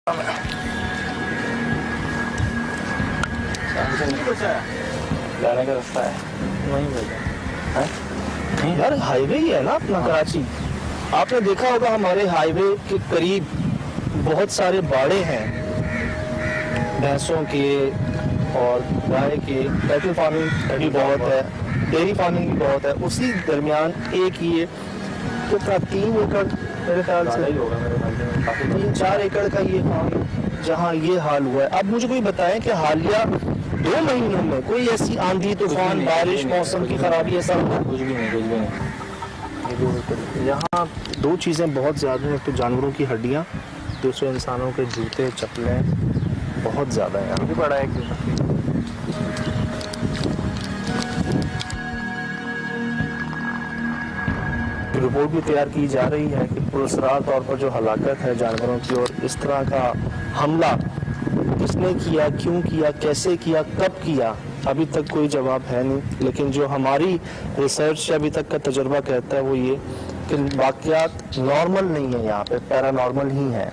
जाने का रास्ता है वहीं है यार, हाईवे ही है ना अपना कराची। आपने देखा होगा हमारे हाईवे के करीब बहुत सारे बाड़े हैं, भैंसों के और गाय के। कैटल फार्मिंग भी बहुत है, डेयरी फार्मिंग भी बहुत है। उसी दरमियान एक ये कितना 3 एकड़ मेरे ख्याल से 3-4 एकड़ का ये फार्म जहाँ ये हाल हुआ है। अब मुझे कोई बताएं कि हालिया 2 महीनों में कोई ऐसी आंधी तूफान बारिश मौसम की खराबी ऐसा कुछ भी नहीं। यहाँ 2 चीज़ें बहुत ज़्यादा हैं, तो जानवरों की हड्डियाँ, दूसरे इंसानों के जूते चप्पलें बहुत ज़्यादा है। यहाँ भी बड़ा है। रिपोर्ट भी तैयार की जा रही है कि पुरस्कार तौर पर जो हलाकत है जानवरों की, और इस तरह का हमला किसने किया, क्यों किया, कैसे किया, कब किया, अभी तक कोई जवाब है नहीं। लेकिन जो हमारी रिसर्च से अभी तक का तजुर्बा कहता है वो ये कि वाक़यात नॉर्मल नहीं है, यहाँ पे पैरानॉर्मल ही है।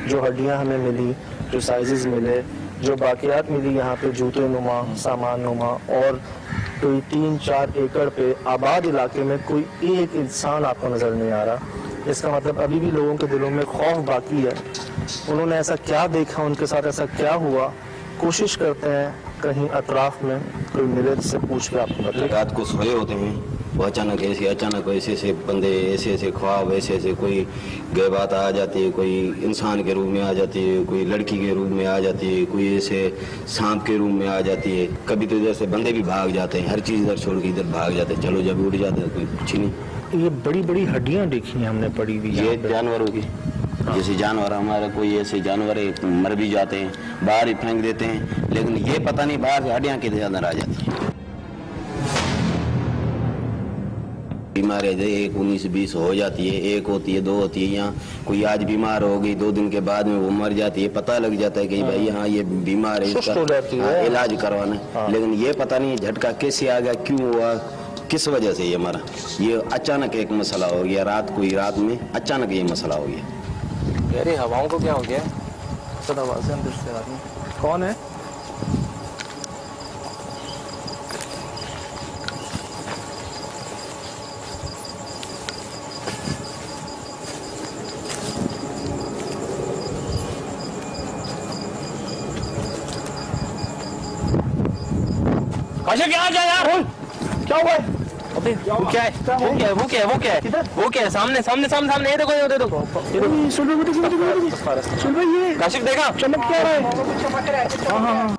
जो हड्डियाँ हमें मिली, जो साइजेस मिले, जो बाक़ियात मिली यहाँ पे जूते नुमा, सामान नुमा, और कोई 3-4 एकड़ पे आबाद इलाके में कोई एक इंसान आपको नज़र नहीं आ रहा। इसका मतलब अभी भी लोगों के दिलों में खौफ बाकी है। उन्होंने ऐसा क्या देखा, उनके साथ ऐसा क्या हुआ, कोशिश करते हैं कहीं अतराफ में कोई मिले जिससे पूछ के आपको बताए। रात को सोए होते हैं, वो अचानक ऐसे बंदे, ऐसे ख्वाब, ऐसे कोई गैबात आ जाती है, कोई इंसान के रूप में आ जाती है, कोई लड़की के रूप में आ जाती है, कोई ऐसे सांप के रूप में आ जाती है। कभी तो जैसे बंदे भी भाग जाते हैं, हर चीज़ इधर छोड़ के इधर भाग जाते हैं। चलो जब उड़ जाते हैं कोई कुछ नहीं। ये बड़ी बड़ी हड्डियाँ देखी हैं हमने पड़ी हुई, ये जानवरों की। जैसे जानवर हमारे कोई ऐसे जानवर मर भी जाते हैं, बाहर ही फेंक देते हैं, लेकिन ये पता नहीं बाहर से हड्डियाँ कितने अंदर आ जाती हैं। बीमारियाँ 1, 19, 20 हो जाती है, 1 होती है, 2 होती है। यहाँ कोई आज बीमार हो गई, 2 दिन के बाद में वो मर जाती है। पता लग जाता है कि भाई हाँ ये बीमार है, इसका इलाज करवाना। लेकिन ये पता नहीं झटका कैसे आ गया, क्यों हुआ, किस वजह से ये मरा। ये अचानक एक मसला हो गया, रात में अचानक ये मसला हो गया। यार ये हवाओं को क्या हो गया? सब आवाज़ें अंदर से आ रही हैं। कौन है? अच्छा क्या आ यार, क्या हुआ है? अबे वो क्या है? सामने ये देखो। सुन भाई, ये काशिफ देखा चमक क्या रहा है? हाँ।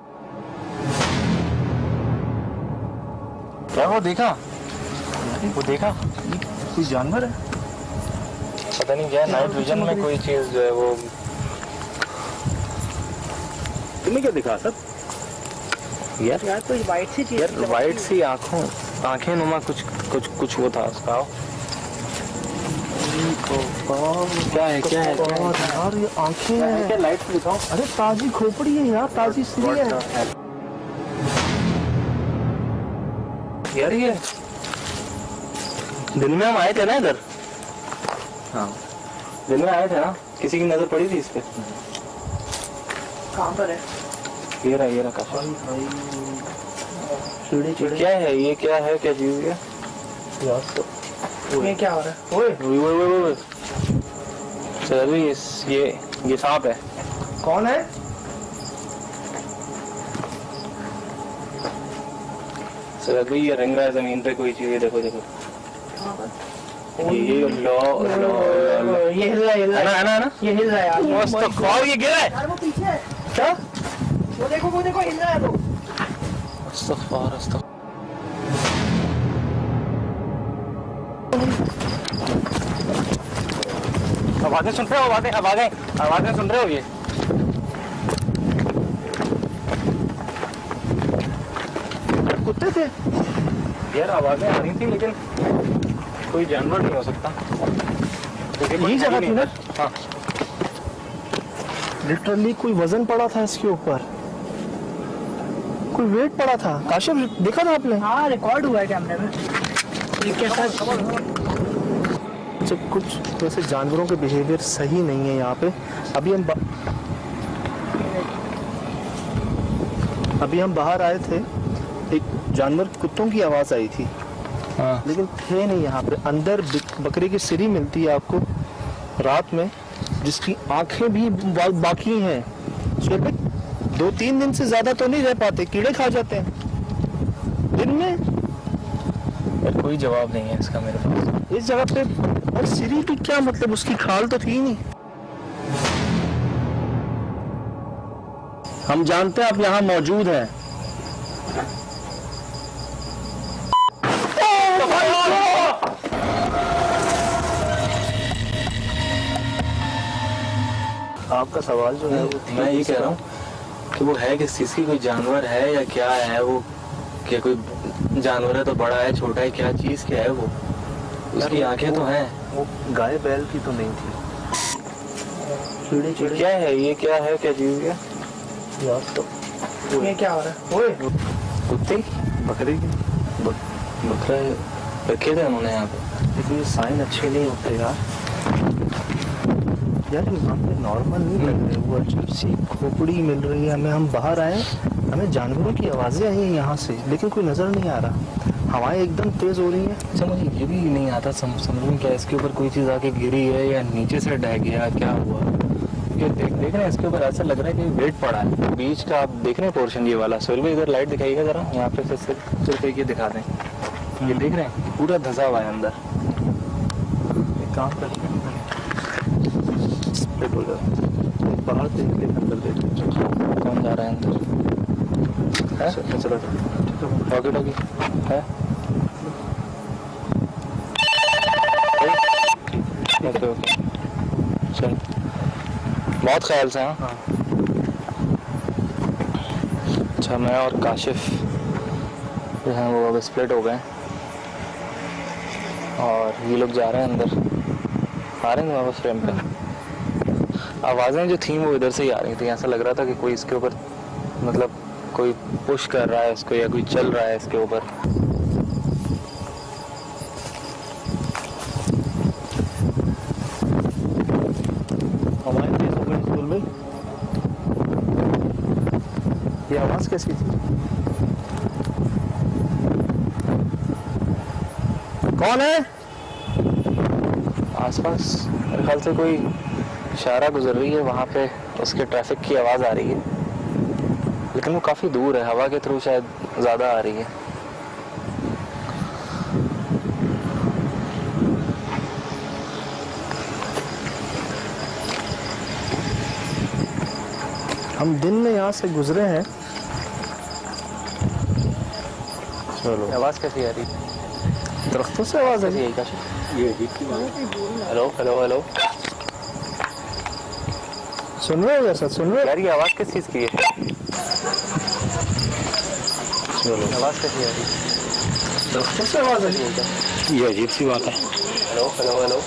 क्या वो देखा? कोई जानवर है? पता नहीं क्या, नाइट विजन में कोई चीज जो है वो। तुम्हें क्या दिखा सब? यार कोई वाइट सी चीज, यार वाइट सी आंखें नुमा कुछ वो था उसका। क्या है यार ये आंखें हैं। क्या लाइट से दिखाओ। अरे ताजी खोपड़ी है यार, ताजी सीरी है यार। ये दिन में हम आए थे ना इधर। हाँ दिन में आए थे ना, किसी की नजर पड़ी थी इस पे? कहाँ पर है? ये रहा काशिफ। क्या है ये, क्या चीज है यार? तो ये क्या हो रहा है? ओए सर ये सांप है। कौन है? सर अभी ये रंग रहा है जमीन पे कोई चीज। देखो ये ये हिल रहा है ना ये हिल रहा है यार। और ये गिरा है यार, वो पीछे है। क्या? वो देखो हिल रहा है वो। आवाजें सुन रहे हो? आवाजें सुन रहे हो? ये कुत्ते थे यार, आवाजें आ रही थी लेकिन कोई जानवर नहीं हो सकता। यही जगह थी ना? हाँ लिटरली कोई वजन पड़ा था इसके ऊपर, कोई वेट पड़ा था। काशिफ देखा था आपने? हाँ, रिकॉर्ड हुआ है कैमरे में। ये कैसा? कुछ वैसे जानवरों के बिहेवियर सही नहीं है यहाँ पे। अभी हम अभी हम बाहर आए थे, एक जानवर कुत्तों की आवाज आई थी, हाँ। लेकिन थे नहीं यहाँ पे। अंदर बकरे की सिरी मिलती है आपको रात में, जिसकी आंखें भी बाकी हैं। सुहेल भाई 2-3 दिन से ज्यादा तो नहीं रह पाते, कीड़े खा जाते हैं दिन में। यार कोई जवाब नहीं है इसका मेरे पास। इस जगह पे और सिरी की क्या मतलब, उसकी खाल तो थी नहीं। हम जानते हैं आप यहाँ मौजूद हैं। आपका सवाल जो है वो मैं ये कह रहा हूँ कि वो है किस चीज की, कोई जानवर है या क्या है वो? क्या कोई जानवर है तो बड़ा है छोटा है, क्या चीज क्या है वो? उसकी आंखें तो हैं। वो गाय बैल की तो नहीं थी। ये क्या है? ये क्या है? क्या चीज है यार तो ये क्या हो रहा है? ओए कुत्ते बकरी की, बकरा रखे थे उन्होंने यहाँ पे। लेकिन ये साइन अच्छे नहीं होते यार। यार यहाँ पे नॉर्मल नहीं लग रहे, वो अजीब सी खोपड़ी मिल रही है हमें। हम बाहर आए, हमें जानवरों की आवाजें आई हैं यहाँ से, लेकिन कोई नजर नहीं आ रहा। हवाएं एकदम तेज हो रही हैं। अच्छा मुझे ये भी नहीं आता समझ में, क्या इसके ऊपर कोई चीज आके गिरी है या नीचे से ढह गया, क्या हुआ? ये देख रहे हैं इसके ऊपर ऐसा लग रहा है कि वेट पड़ा है बीच का। आप देख रहे हैं पोर्शन ये वाला? सोहेल भाई इधर लाइट दिखाइएगा जरा, यहाँ पे सिर्फ एक ये दिखा दें। ये देख रहे हैं पूरा धंसा हुआ है अंदर। एक काम करते हैं, बाहर से निकले अंदर देखते हैं कौन जा रहा है अंदर। है चलो टॉकी टॉकी है? ओके ओके चल, बहुत ख्याल से। हाँ अच्छा, मैं और काशिफ जो हैं वो अब स्प्लिट हो गए और ये लोग जा रहे हैं अंदर। आ रहे हैं वापस फ्रेम पे। आवाज़ें जो थी वो इधर से ही आ रही थी। ऐसा लग रहा था कि कोई इसके ऊपर मतलब कोई पुश कर रहा है इसको या कोई चल रहा है इसके ऊपर। हमारे तेज हो गई स्कूल में। ये आवाज कैसी थी? कौन है? आसपास मेरे ख्याल से कोई इशारा गुजर रही है, वहाँ पे उसके ट्रैफिक की आवाज़ आ रही है, लेकिन वो काफ़ी दूर है, हवा के थ्रू शायद ज़्यादा आ रही है। हम दिन में यहाँ से गुजरे हैं। चलो आवाज़ कैसी आ रही है? दरख्तों से आवाज आई। यही काशिफ, ये अजीब सी बात है। हेलो हेलो हेलो, सुन रहे हो या सच सुन रहे हो? यार ये आवाज़ किस चीज़ की है? चलो आवाज़ कैसी आ रही है? दरख्तों से आवाज आई। ये अजीब सी बात है। हेलो हेलो हेलो,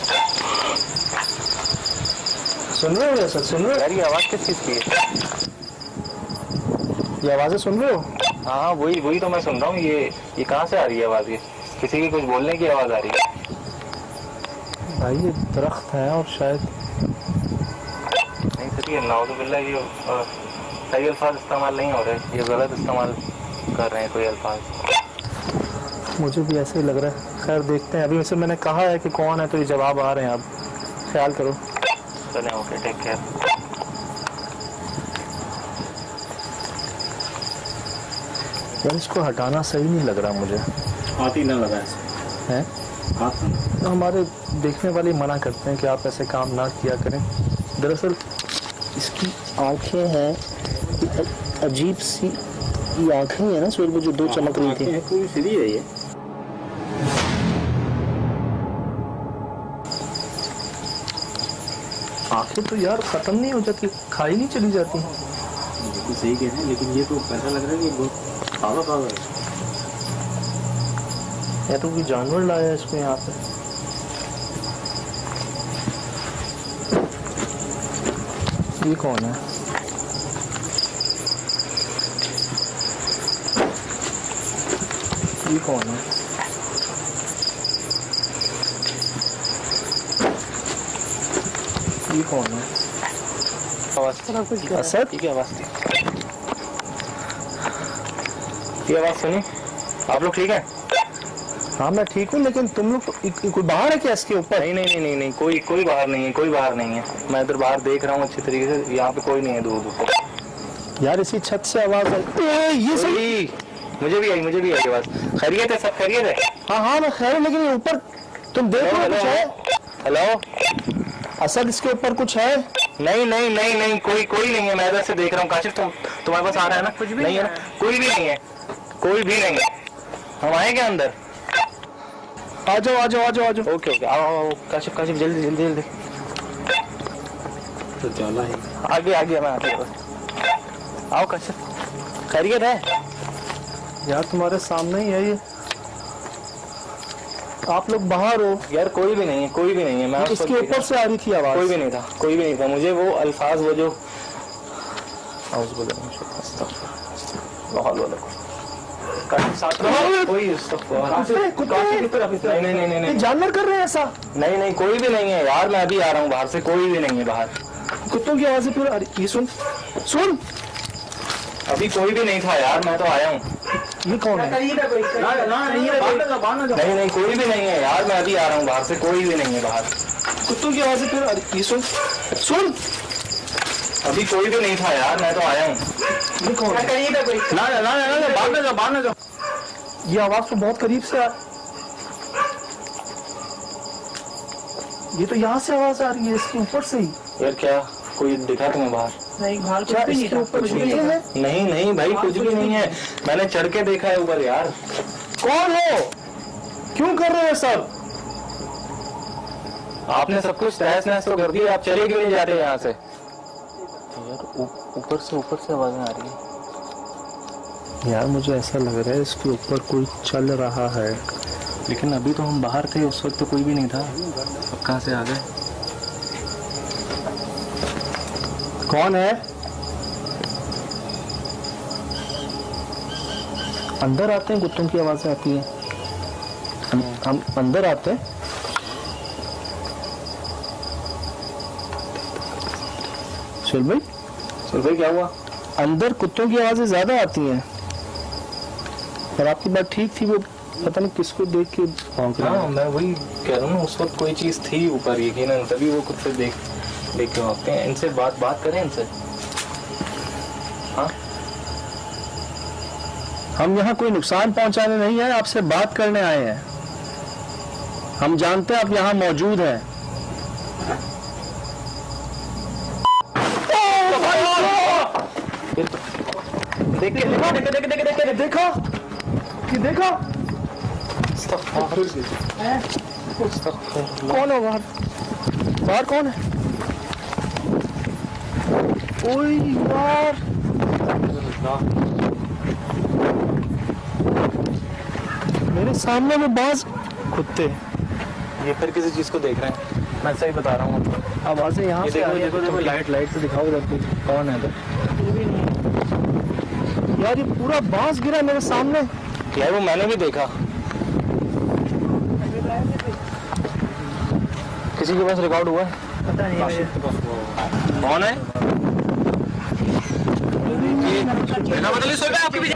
सुन रहे हो या सच सुन रहे हो? यार ये आवाज़ किस चीज़ की है? ये आवाजें सुन रहे हो? हाँ वही तो मैं सुन रहा हूँ। ये कहाँ से आ रही है आवाज़? ये किसी की कुछ बोलने की आवाज़ आ रही है। भाई ये दरख्त है और शायद नहीं सर, ये नाउज़ुबिल्लाह ये सही अल्फाज इस्तेमाल नहीं हो रहे, ये गलत इस्तेमाल कर रहे हैं कोई अल्फाज। मुझे भी ऐसे ही लग रहा है। खैर देखते हैं। अभी वैसे मैंने कहा है कि कौन है तो ये जवाब आ रहे हैं। अब ख्याल करो। चलें ओके, टेक केयर। यार इसको हटाना सही नहीं लग रहा मुझे। हाथ ही ना लगा है तो हमारे देखने वाले मना करते हैं कि आप ऐसे काम ना किया करें। दरअसल इसकी आंखें हैं अजीब सी। ये आंखें हैं ना सुहेल, जो दो चमक रही थी। पूरी सीधी है ये। आंखें तो यार खत्म नहीं हो जाती, खाई नहीं चली जाती। सही कह रहे हैं, लेकिन ये तो ऐसा लग रहा है कि बहुत पागल है। या तो कोई जानवर लाया है इसको यहाँ पे। ये कौन है? ये कौन है? ये कौन है? आवाज़ असद? ठीक है आवाज़। ये आवाज सुनी? आप लोग ठीक है? हाँ मैं ठीक हूँ, लेकिन तुम लोग कोई बाहर है क्या इसके ऊपर? नहीं नहीं नहीं नहीं, कोई बाहर नहीं है, कोई बाहर नहीं है। मैं इधर बाहर देख रहा हूँ अच्छी तरीके से, यहाँ पे कोई नहीं है दूर दूर। यार इसी छत से आवाज आई। ये सही, मुझे भी आई आवाज। खैरियत है? सब खैरियत है? हाँ मैं खैर हूँ, लेकिन ये ऊपर तुम देख रहे हो कुछ है? हेलो, असद इसके ऊपर कुछ है? नहीं नहीं नहीं नहीं, कोई नहीं है। मैं इधर से देख रहा हूँ। काशिफ तुम्हारे पास आ रहा है ना? कुछ भी नहीं है ना? कोई भी नहीं है, कोई भी नहीं है। हम आए क्या अंदर? आ जाओ। ओके आओ काशिफ जल्दी तो चला है। आगे मैं आते आओ। काशिफ खैरियत है? यार तुम्हारे सामने ही है ये। आप लोग बाहर हो? यार कोई भी नहीं है। मैं इसके ऊपर से आ रही थी आवाज। कोई भी नहीं था। मुझे वो अल्फाज, वो जो नहीं, जानवर कर रहे हैं ऐसा? नहीं कोई भी नहीं है यार। मैं अभी आ रहा हूँ बाहर से, कोई भी नहीं है बाहर। कुत्तों की आवाजें फिर ये सुन। अभी कोई भी नहीं था यार, मैं तो आया हूँ। ये कौन है? नहीं कोई भी नहीं है यार। मैं अभी आ रहा हूँ बाहर से, कोई भी नहीं है बाहर। कुत्तों की आवाजें फिर ये सुन। अभी कोई भी नहीं था यार, मैं तो आया हूँ। ये कौन है? ये आवाज तो बहुत करीब से ये तो यहाँ से आवाज आ रही है, इसके ऊपर से ही। यार क्या कोई दिखा तुम्हें बाहर? नहीं, बाहर क्या कुछ भी नहीं इसके था। ऊपर कुछ है? नहीं भाई, कुछ भी नहीं है। मैंने चढ़ के देखा है ऊपर यार। कौन हो? क्यों कर रहे हो सब? आपने सब कुछ तहस नहस तो कर दिया, आप चले क्यों नहीं जा रहे यहाँ से? यार ऊपर से आवाजें आ रही है। यार मुझे ऐसा लग रहा है इसके ऊपर कोई चल रहा है। लेकिन अभी तो हम बाहर थे, उस वक्त तो कोई भी नहीं था। अब कहाँ से आ गए? कौन है? अंदर आते हैं, कुत्तों की आवाजें आती हैं। हम अंदर आते हैं। सुल भाई क्या हुआ? अंदर कुत्तों की आवाजें ज्यादा आती हैं, और आपकी बात ठीक थी, वो पता नहीं किसको देख के भौंक रहा है। हाँ मैं वही कह रहा हूँ ना, उस वक्त कोई चीज थी ऊपर यकीनन, तभी वो खुद से देख के भागते हैं। इनसे बात करें इनसे। हाँ हम यहाँ कोई नुकसान पहुंचाने नहीं है, आपसे बात करने आए हैं। हम जानते हैं आप यहाँ मौजूद हैं। देखा? कौन है बाहर? बाहर कौन है? ओए यार, मेरे सामने वो बाज कुत्ते। ये फिर किसी चीज को देख रहे हैं। मैं सही बता रहा हूँ आपको। आवाजें यहाँ से आ रही हैं। देखो लाइट से दिखाओ इधर कुछ। कौन है इधर? यार ये पूरा बांस गिरा मेरे सामने। यार वो मैंने भी देखा। किसी के पास रिकॉर्ड हुआ है? पता नहीं मुझे। कौन है? बिना बदली सो गया आपके भी।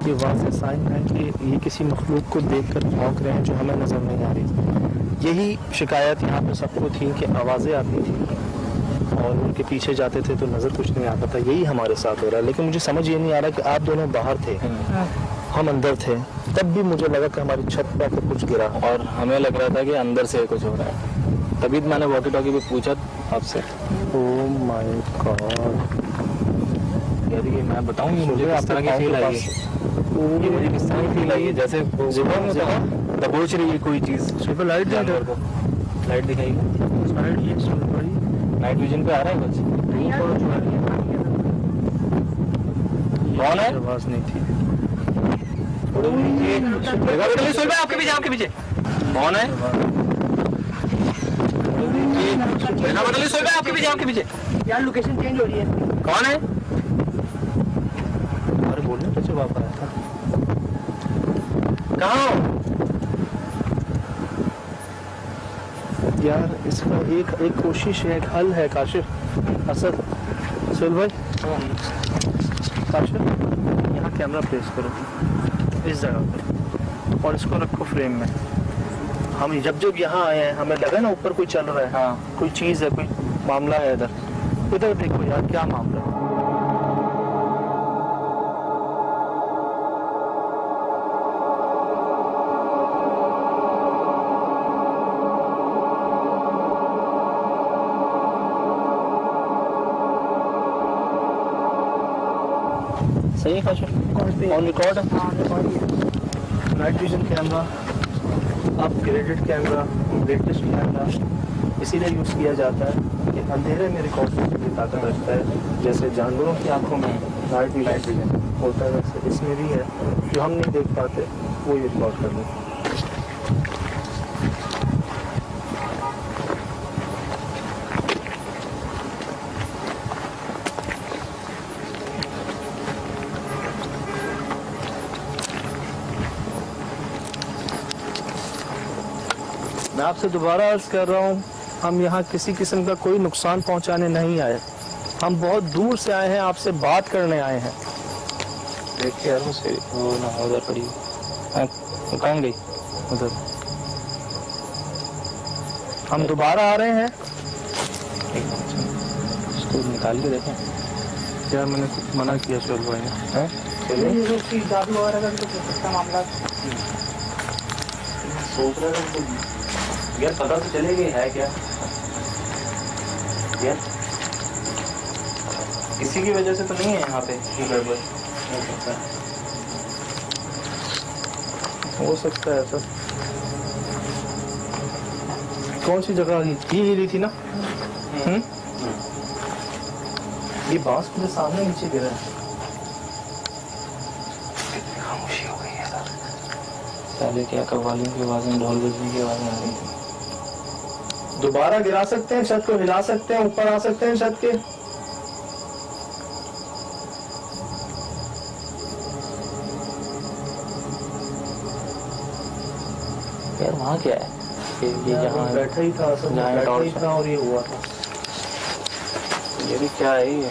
ये वाज़ेह साइन है कि ये किसी मखलूक को देखकर भौंक रहे हैं जो हमें नजर नहीं आ रही। यही शिकायत यहाँ पे सबको थी कि आवाज़ें आती थी और उनके पीछे जाते थे तो नज़र कुछ नहीं आता था। यही हमारे साथ हो रहा है। लेकिन मुझे समझ ये नहीं आ रहा कि आप दोनों बाहर थे, हम अंदर थे, तब भी मुझे लगा कि हमारी छत पर कुछ गिरा और हमें लग रहा था कि अंदर से कुछ हो रहा है। तभी मैंने वॉकी टॉकी पे पूछा आपसे। ओह माय गॉड यार ये मैं बताऊं, ये मुझे किस तरह की फील आई है। ये मुझे किस तरह की फील आई है, जैसे दबोच रही है कोई चीज। सुबह लाइट जानवर को लाइट दिखाएगी। नाइट विजन पे आ रहा है कुछ। कौन है? आवाज नहीं थी। आपके पीछे, आपके पीछे कौन है? आपके पीछे, आपके पीछे यार लोकेशन चेंज हो रही है। कौन है? अरे बोलने का जवाब आया था। कहाँ हो? यार इसका एक कोशिश है, एक हल है काशिफ। असद, सुहेल भाई, काशिफ यहाँ कैमरा प्लेस करो इस जगह पे और इसको रखो फ्रेम में। हम जब जब यहाँ आए हैं हमें लगा ना ऊपर कोई चल रहा है। हाँ। कोई चीज़ है, कोई मामला है इधर। इधर देखो यार क्या मामला है। सही है काशिफ? ऑन रिकॉर्ड है। Night vision camera, upgraded camera, latest camera इसीलिए यूज़ किया जाता है कि अंधेरे में रिकॉर्ड करने की ताकत रखता है। जैसे जानवरों की आंखों में नाइट विजन होता है वैसे इसमें भी है, जो हम नहीं देख पाते वो ये रिकॉर्ड कर लेते हैं। मैं आपसे दोबारा अर्ज कर रहा हूँ, हम यहाँ किसी किस्म का कोई नुकसान पहुँचाने नहीं आए। हम बहुत दूर से आए हैं, आपसे बात करने आए हैं। देखिए यार मुझसे वो ना उधर पड़ी कहाँ गई? उधर हम दोबारा आ रहे हैं। इसको निकाल के देखें। क्या मैंने कुछ मना किया सुहेल भाई ने? जादू वगैरह का भी तो हो सकता मामला। सोच रहा था यार पता तो चलेगी है क्या यार, किसी की वजह से तो नहीं है यहाँ पे ये गड़बड़? हो सकता है सर। कौन सी जगह ये हिली थी ना? ये बांस मेरे सामने नीचे गिरा है। खामोशी हो गई है सर। पहले क्या कव्वालियों की आवाज़ें, ढोल बजने की आवाज़ें आ रही थी। दोबारा गिरा सकते हैं, छत को हिला सकते हैं, ऊपर आ सकते हैं छत के। यार वहाँ क्या है? ये जहाँ बैठा ही था, सब जहाँ बैठा ही टॉर्च था और ये हुआ था। ये भी क्या है ये?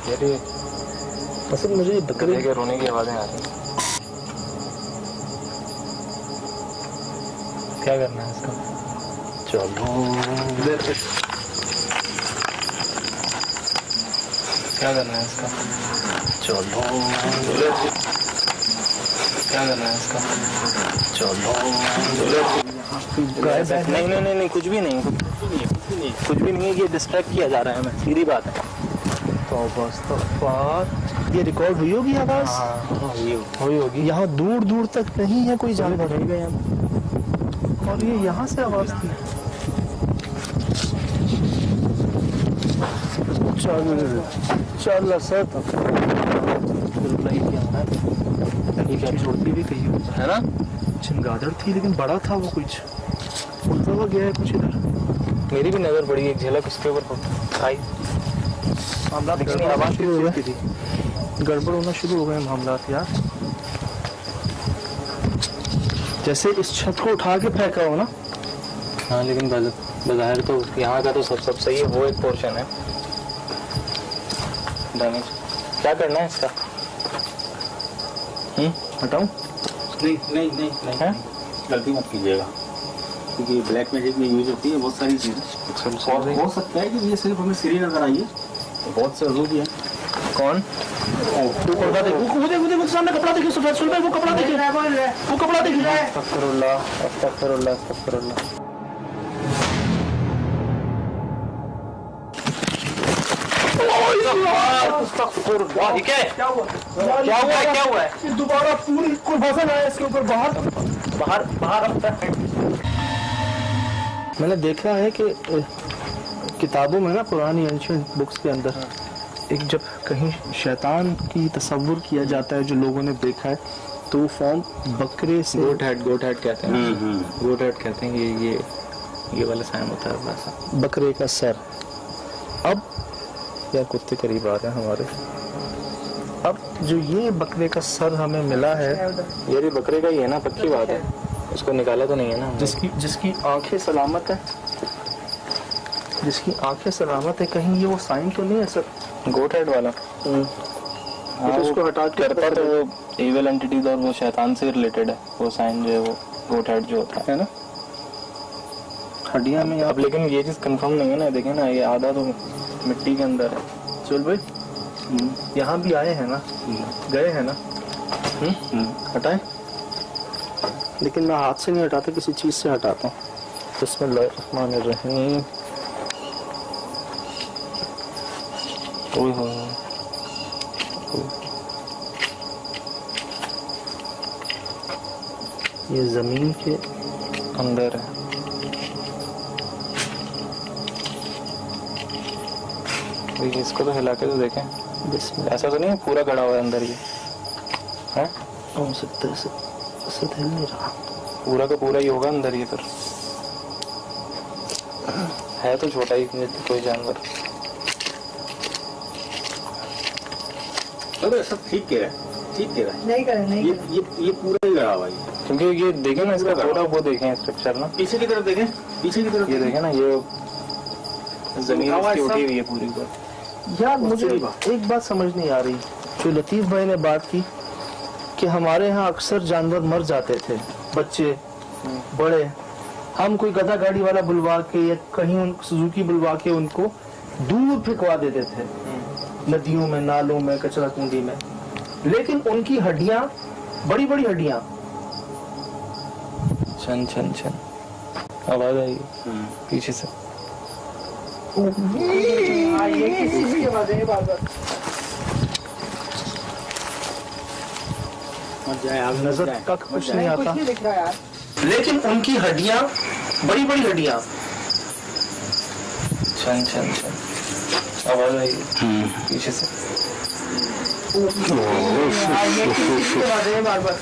यार ये असल मुझे ये बकरे के रोने की आवाज़ें आ रही हैं। क्या करना है इसका? चलो क्या करना है इसका? चलो क्या करना है इसका? चलो नहीं नहीं नहीं नहीं कुछ भी नहीं, कुछ भी नहीं है। ये डिस्ट्रैक्ट किया जा रहा है हमें, सीधी बात है। ये रिकॉर्ड हुई होगी आवाज? हुई होगी। यहाँ दूर दूर तक नहीं है कोई जानवर, और ये यहाँ से आवाज थी। चल सर ये क्या छोटी भी कही है ना? चमगादड़ थी लेकिन बड़ा था वो, कुछ उड़ता हुआ गया है कुछ इधर। मेरी भी नजर पड़ी, एक झलक उसके ऊपर आई। मामला आवाज शुरू हो गई थी, गड़बड़ होना शुरू हो गए मामला यार। जैसे इस छत को उठा के फेंका हो ना। हाँ लेकिन बाहर तो यहाँ का तो सब सही है, वो एक पोर्शन है डैमेज। क्या करना है इसका? हटाऊं? नहीं नहीं नहीं नहीं है? गलती मत कीजिएगा, क्योंकि ब्लैक मैजिक में यूज होती है बहुत सारी चीज़ें, और हो सकता है कि ये सिर्फ हमें सीरी नजर आई है, तो बहुत से अजूब है। कौन? तू कपड़ा देख, वो देख सामने कपड़ा देखिए, सुबह सुबह वो कपड़ा देखिए, वो कपड़ा देखिए। अस्तगफिरुल्लाह अस्तगफिरुल्लाह अस्तगफिरुल्लाह। ये क्या है? क्या हुआ? क्या हुआ है? दोबारा पूरी कोई वजन आया इसके ऊपर, बाहर बाहर अब तक मैंने देखा है कि किताबों में ना, पुरानी एंशिएंट बुक्स के अंदर एक जब कहीं शैतान की तस्वुर किया जाता है जो लोगों ने देखा है, तो वो फॉर्म बकरे से, गोट हेड कहते हैं, गोट हेड कहते हैं, ये वाला साइन होता है वैसा, बकरे का सर। अब यार कुत्ते करीब आ रहे हैं हमारे। अब जो ये बकरे का सर हमें मिला है, ये भी बकरे का ही है ना, पक्की बात है, उसको निकाला तो नहीं है ना, जिसकी आंखें सलामत है, जिसकी आंखें सलामत है, कहीं ये वो साइन तो नहीं है सर? गोट हेड वाला। हाँ, तो उसको हटा के करता तो वो एविल एंटिटीज और वो शैतान से रिलेटेड है वो साइन जो है, वो गोट हेड जो होता है ना, हड्डियां में। अब लेकिन ये चीज कंफर्म नहीं है ना, देखें ना, ये आधा तो मिट्टी के अंदर है। चल भाई, यहाँ भी आए हैं ना, गए हैं ना, हटाए, लेकिन मैं हाथ से नहीं हटाता, किसी चीज से हटाता हूँ। बिस्मिल्लाहिर्रहमानिर्रहीम। ये जमीन के अंदर है। इसको तो हिला के तो देखें, ऐसा तो नहीं है पूरा गड़ा हुआ है अंदर ये है? हो सकता है, ऐसे हिल नहीं रहा, पूरा का पूरा ही होगा अंदर ये, फिर है तो छोटा ही कोई जानवर। अरे सब ठीक कह रहा है, ठीक कह रहा है, नहीं करें, नहीं ये पूरा ही गड़ा हुआ है, क्योंकि ये देखें ना, इसका पूरा वो देखें स्ट्रक्चर ना, पीछे की तरफ देखें, पीछे की तरफ ये देखें ना, ये जमीन इसकी उठी हुई है पूरी पर। यार मुझे एक बात समझ नहीं आ रही, जो लतीफ भाई ने बात की कि हमारे यहाँ अक्सर जानवर मर जाते थे, बच्चे बड़े, हम कोई गधा गाड़ी वाला बुलवा के या कहीं सुजुकी बुलवा के उनको दूर फेंकवा देते थे, नदियों में, नालों में, कचरा कुंडी में, लेकिन उनकी हड्डियां, बड़ी बड़ी हड्डियां, छन छन छन आवाज आई पीछे से। हाँ, ये किसी की आवाज है, बार-बार नजर तक कुछ नहीं कुछ आता, नहीं दिख रहा यार, लेकिन उनकी हड्डियां, बड़ी बड़ी हड्डियां, छन छन छन आवाज आई पीछे से। हाँ, ये किसी की आवाज है, बार-बार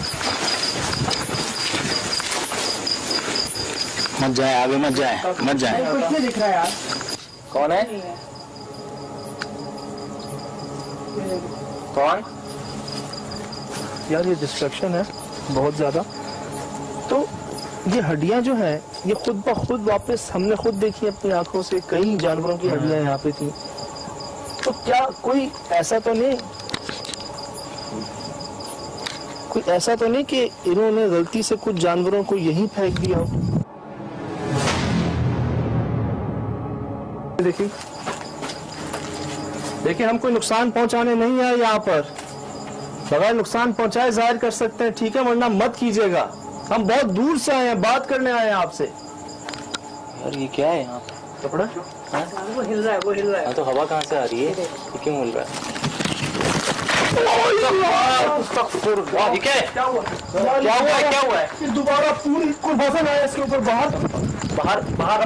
मत जाए आगे, मत जाए, मत जाए। नहीं, कुछ नहीं दिख रहा यार, कौन है? नहीं है। कौन? यार ये डिस्ट्रक्शन है बहुत ज्यादा। तो ये हड्डियां जो है, ये खुद ब खुद वापस हमने खुद देखी अपनी आंखों से, कई जानवरों की हड्डियां यहाँ पे थी, तो क्या कोई ऐसा तो नहीं, कोई ऐसा तो नहीं कि इन्होंने गलती से कुछ जानवरों को यहीं फेंक दिया हो? देखिए देखिए, हम कोई नुकसान पहुंचाने नहीं आए यहाँ पर, बगैर नुकसान पहुंचाए जाहिर कर सकते हैं, ठीक है, वरना मत कीजिएगा, हम बहुत दूर से आए हैं, बात करने आए हैं आपसे। यार ये क्या है यहाँ पे? कपड़ा वो हिल रहा है, वो हिल रहा है। हाँ, तो हवा कहाँ से आ रही है? ये क्यों हिल रहा है? ये क्या है? क्या हुआ? क्या हुआ है? क्या हुआ है? ये दोबारा पूरी कोई वजन आया इसके ऊपर, बाहर बाहर बाहर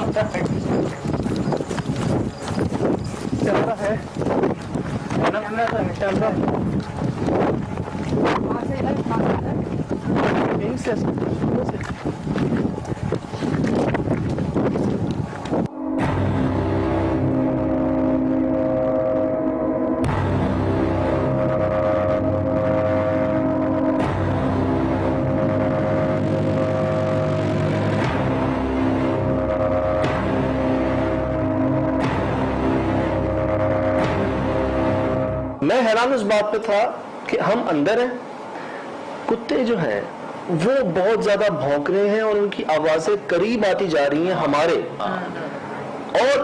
कैमरा है, कैमरा यहीं से मैं हैरान उस बात पे था कि हम अंदर हैं, कुत्ते जो हैं वो बहुत ज्यादा भौंक रहे हैं और उनकी आवाजें करीब आती जा रही हैं हमारे, और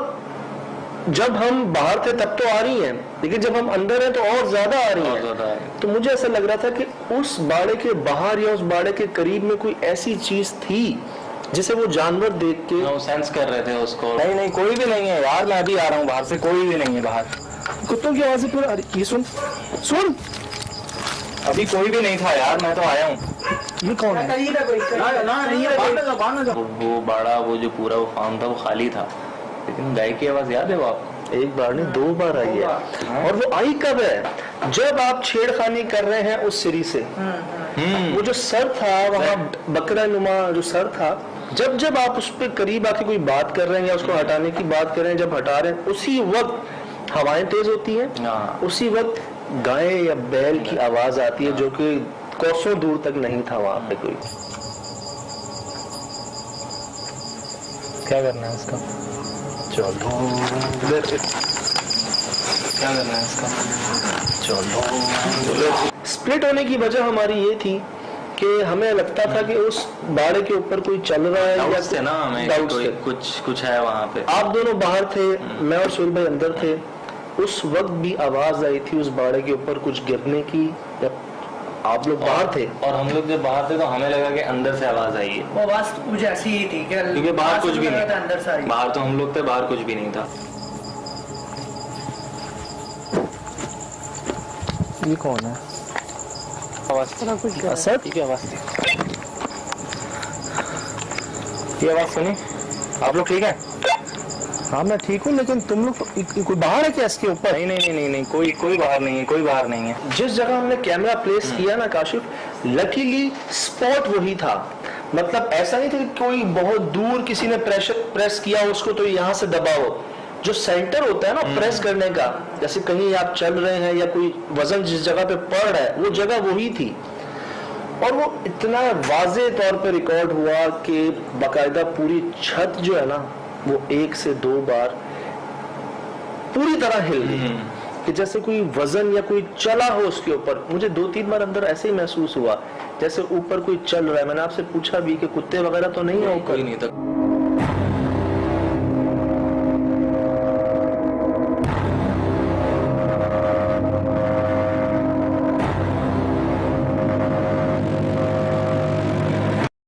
जब हम बाहर थे तब तो आ रही हैं, लेकिन जब हम अंदर हैं तो और ज्यादा आ रही हैं। तो मुझे ऐसा लग रहा था कि उस बाड़े के बाहर या उस बाड़े के करीब में कोई ऐसी चीज थी जिसे वो जानवर देख के वो सेंस कर रहे थे उसको। नहीं नहीं, कोई भी नहीं है यार, मैं अभी आ रहा हूँ बाहर से, कोई भी नहीं है बाहर। कुत्तों की आवाजें फिर ये सुन सुन, अभी कोई भी नहीं था यार, मैं तो आया हूँ। ये कौन है? वो बाड़ा, वो जो पूरा वो फार्म था वो खाली था, लेकिन गाय की आवाज याद है वो आपको? एक बार नहीं 2 बार आई है। और वो आई कब है? जब आप छेड़खानी कर रहे हैं उस सिरी से। वो जो सर था वहाँ बकरा नुमा जो सर था, जब जब आप उस पर करीब आके कोई बात कर रहे हैं या उसको हटाने की बात कर रहे हैं, जब हटा रहे हैं उसी वक्त हवाएं तेज होती हैं, उसी वक्त गाय या बैल की आवाज आती है, जो कि कोसों दूर तक नहीं था वहां पे कोई। क्या करना है इसका? चलो क्या करना है इसका? चलो। स्प्लिट होने की वजह हमारी ये थी कि हमें लगता था कि उस बाड़े के ऊपर कोई चल रहा है या थे ना हमें, कोई कुछ है वहाँ पे। आप दोनों बाहर थे, मैं और सुहेल भाई अंदर थे। उस वक्त भी आवाज आई थी उस बाड़े के ऊपर कुछ गिरने की, या आप लोग बाहर थे? और हम लोग जब बाहर थे तो हमें लगा कि अंदर से आवाज आई है। वो आवाज कुछ ऐसी ही थी क्या? क्योंकि बाहर कुछ भी नहीं था, अंदर से आई। बाहर तो हम लोग थे, बाहर कुछ भी नहीं था। ये कौन है? आवाज असद? ठीक है, आवाज ये आवाज सुनी? आप लोग ठीक है? हाँ मैं ठीक हूँ, लेकिन तुम लोग कोई बाहर है क्या इसके ऊपर? नहीं, कोई बाहर नहीं है, कोई बाहर नहीं है। जिस जगह हमने कैमरा प्लेस किया ना काशिफ, लकीली स्पॉट वही था। मतलब ऐसा नहीं था कि कोई बहुत दूर किसी ने प्रेस किया उसको तो यहाँ से दबाओ। जो सेंटर होता है ना प्रेस करने का, जैसे कहीं आप चल रहे हैं या कोई वजन जिस जगह पे पड़ रहा है वो जगह वही थी। और वो इतना वाज़े तौर पे रिकॉर्ड हुआ कि बाकायदा पूरी छत जो है ना वो 1 से 2 बार पूरी तरह हिल गई कि जैसे कोई वजन या कोई चला हो उसके ऊपर। मुझे 2-3 बार अंदर ऐसे ही महसूस हुआ जैसे ऊपर कोई चल रहा है। मैंने आपसे पूछा भी कि कुत्ते वगैरह तो नहीं है ऊपर? कोई नहीं था।